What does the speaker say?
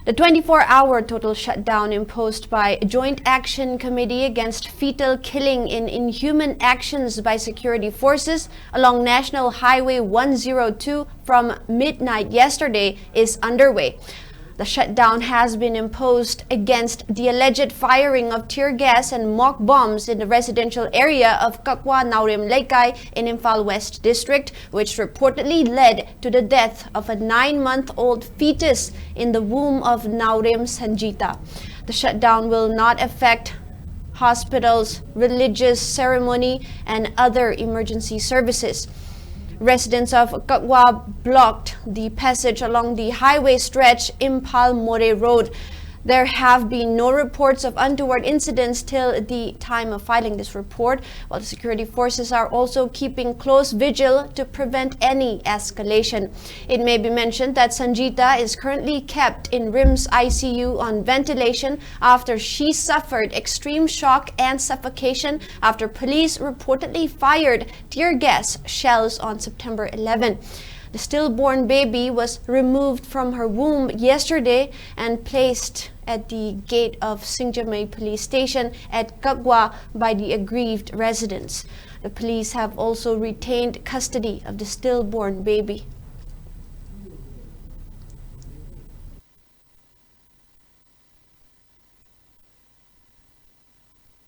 The 24-hour total shutdown imposed by Joint Action Committee against fetal killing in inhuman actions by security forces along National Highway 102 from midnight yesterday is underway. The shutdown has been imposed against the alleged firing of tear gas and mock bombs in the residential area of Kakwa Naurem Laikai in Imphal West District, which reportedly led to the death of a 9-month-old fetus in the womb of Naurem Sanjita'. The shutdown will not affect hospitals, religious ceremony, and other emergency services. Residents of Kakwa blocked the passage along the highway stretch Imphal More Road. There have been no reports of untoward incidents till the time of filing this report, while the security forces are also keeping close vigil to prevent any escalation. It may be mentioned that Sanjita' is currently kept in RIMS ICU on ventilation after she suffered extreme shock and suffocation after police reportedly fired tear gas shells on September 11. The stillborn baby was removed from her womb yesterday and placed at the gate of Singjamay Police Station at Kakwa by the aggrieved residents. The police have also retained custody of the stillborn baby.